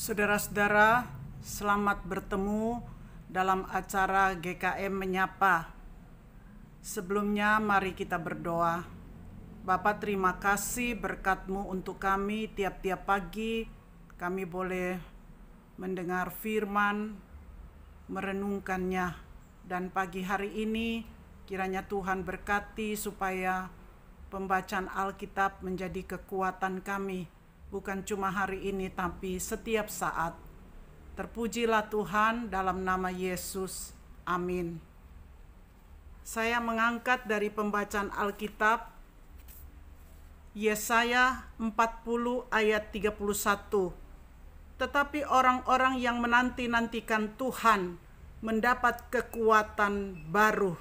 Saudara-saudara, selamat bertemu dalam acara GKM Menyapa. Sebelumnya mari kita berdoa. Bapa, terima kasih berkat-Mu untuk kami tiap-tiap pagi. Kami boleh mendengar firman, merenungkannya. Dan pagi hari ini kiranya Tuhan berkati supaya pembacaan Alkitab menjadi kekuatan kami. Bukan cuma hari ini, tapi setiap saat. Terpujilah Tuhan dalam nama Yesus. Amin. Saya mengangkat dari pembacaan Alkitab, Yesaya 40 ayat 31. Tetapi orang-orang yang menanti-nantikan Tuhan mendapat kekuatan baru.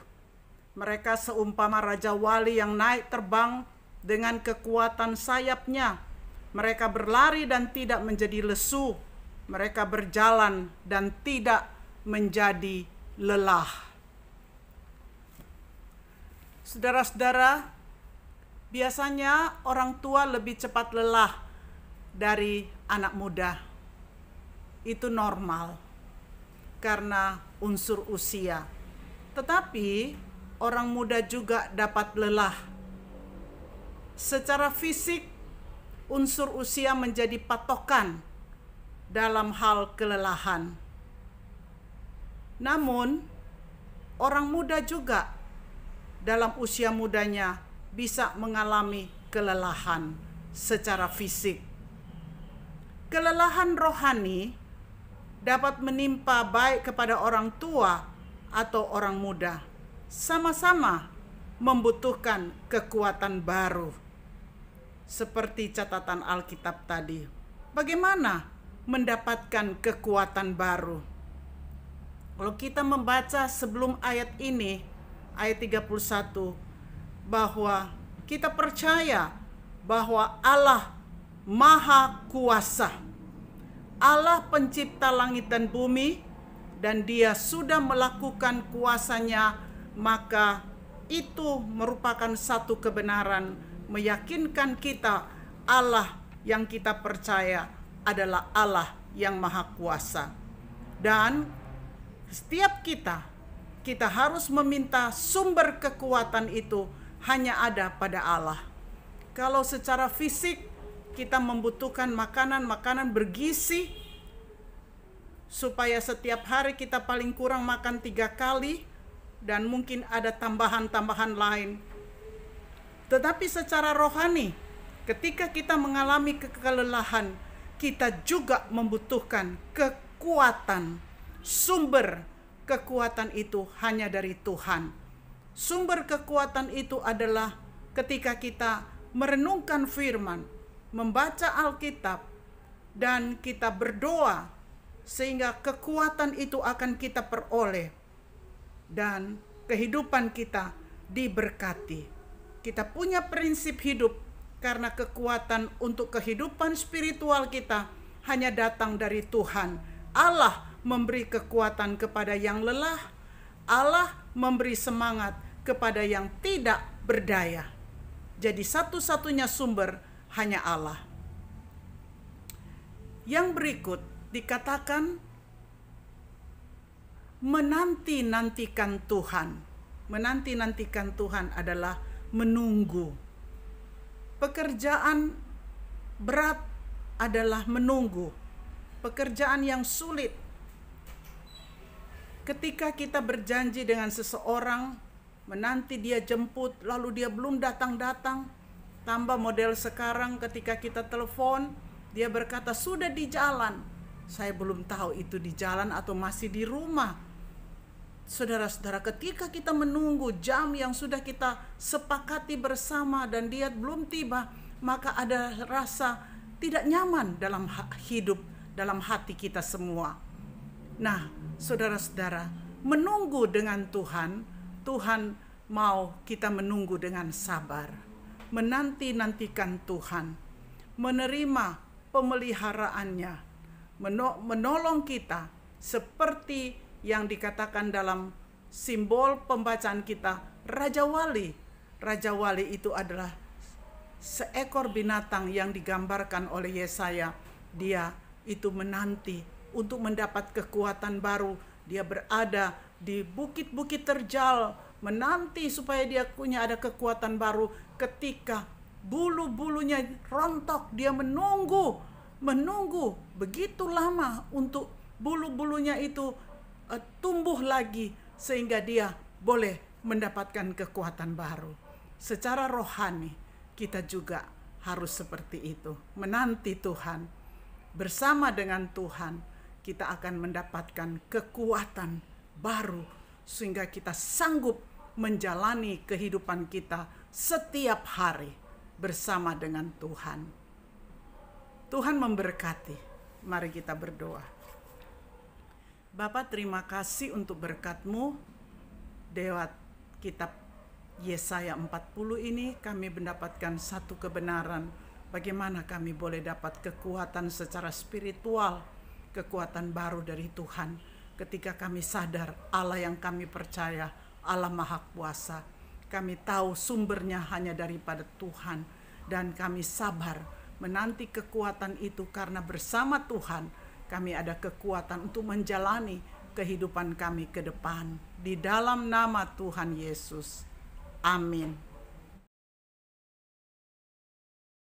Mereka seumpama Raja Wali yang naik terbang dengan kekuatan sayapnya. Mereka berlari dan tidak menjadi lesu. Mereka berjalan dan tidak menjadi lelah. Saudara-saudara, biasanya orang tua lebih cepat lelah dari anak muda. Itu normal karena unsur usia. Tetapi orang muda juga dapat lelah. Secara fisik, unsur usia menjadi patokan dalam hal kelelahan. Namun, orang muda juga dalam usia mudanya bisa mengalami kelelahan secara fisik. Kelelahan rohani dapat menimpa baik kepada orang tua atau orang muda. Sama-sama membutuhkan kekuatan baru. Seperti catatan Alkitab tadi. Bagaimana mendapatkan kekuatan baru? Kalau kita membaca sebelum ayat ini, ayat 31, bahwa kita percaya bahwa Allah Maha Kuasa, Allah pencipta langit dan bumi, dan Dia sudah melakukan kuasanya, maka itu merupakan satu kebenaran, meyakinkan kita Allah yang kita percaya adalah Allah yang Maha Kuasa. Dan setiap kita harus meminta sumber kekuatan itu hanya ada pada Allah. Kalau secara fisik kita membutuhkan makanan bergizi, supaya setiap hari kita paling kurang makan 3 kali, dan mungkin ada tambahan-tambahan lain. Tetapi secara rohani, ketika kita mengalami kelelahan, kita juga membutuhkan kekuatan. Sumber kekuatan itu hanya dari Tuhan. Sumber kekuatan itu adalah ketika kita merenungkan firman, membaca Alkitab, dan kita berdoa, sehingga kekuatan itu akan kita peroleh. Dan kehidupan kita diberkati. Kita punya prinsip hidup karena kekuatan untuk kehidupan spiritual kita hanya datang dari Tuhan. Allah memberi kekuatan kepada yang lelah. Allah memberi semangat kepada yang tidak berdaya. Jadi satu-satunya sumber hanya Allah. Yang berikut dikatakan menanti-nantikan Tuhan. Menanti-nantikan Tuhan adalah menunggu. Pekerjaan berat adalah menunggu. Pekerjaan yang sulit. Ketika kita berjanji dengan seseorang, menanti dia jemput, lalu dia belum datang-datang. Tambah model sekarang ketika kita telepon, dia berkata sudah di jalan. Saya belum tahu itu di jalan atau masih di rumah. Saudara-saudara, ketika kita menunggu jam yang sudah kita sepakati bersama dan dia belum tiba, maka ada rasa tidak nyaman dalam hidup, dalam hati kita semua. Nah, saudara-saudara, menunggu dengan Tuhan, Tuhan mau kita menunggu dengan sabar. Menanti-nantikan Tuhan, menerima pemeliharaannya, menolong kita seperti yang dikatakan dalam simbol pembacaan kita, Raja Wali. Raja Wali itu adalah seekor binatang yang digambarkan oleh Yesaya. Dia itu menanti untuk mendapat kekuatan baru. Dia berada di bukit-bukit terjal, menanti supaya dia punya ada kekuatan baru. Ketika bulu-bulunya rontok, dia menunggu begitu lama untuk bulu-bulunya itu tumbuh lagi, sehingga dia boleh mendapatkan kekuatan baru. Secara rohani kita juga harus seperti itu, menanti Tuhan. Bersama dengan Tuhan kita akan mendapatkan kekuatan baru, sehingga kita sanggup menjalani kehidupan kita setiap hari bersama dengan Tuhan. Tuhan memberkati. Mari kita berdoa. Bapa, terima kasih untuk berkat-Mu. Lewat kitab Yesaya 40 ini kami mendapatkan satu kebenaran, bagaimana kami boleh dapat kekuatan secara spiritual, kekuatan baru dari Tuhan ketika kami sadar Allah yang kami percaya, Allah Maha Kuasa. Kami tahu sumbernya hanya daripada Tuhan, dan kami sabar menanti kekuatan itu, karena bersama Tuhan kami ada kekuatan untuk menjalani kehidupan kami ke depan. Di dalam nama Tuhan Yesus. Amin.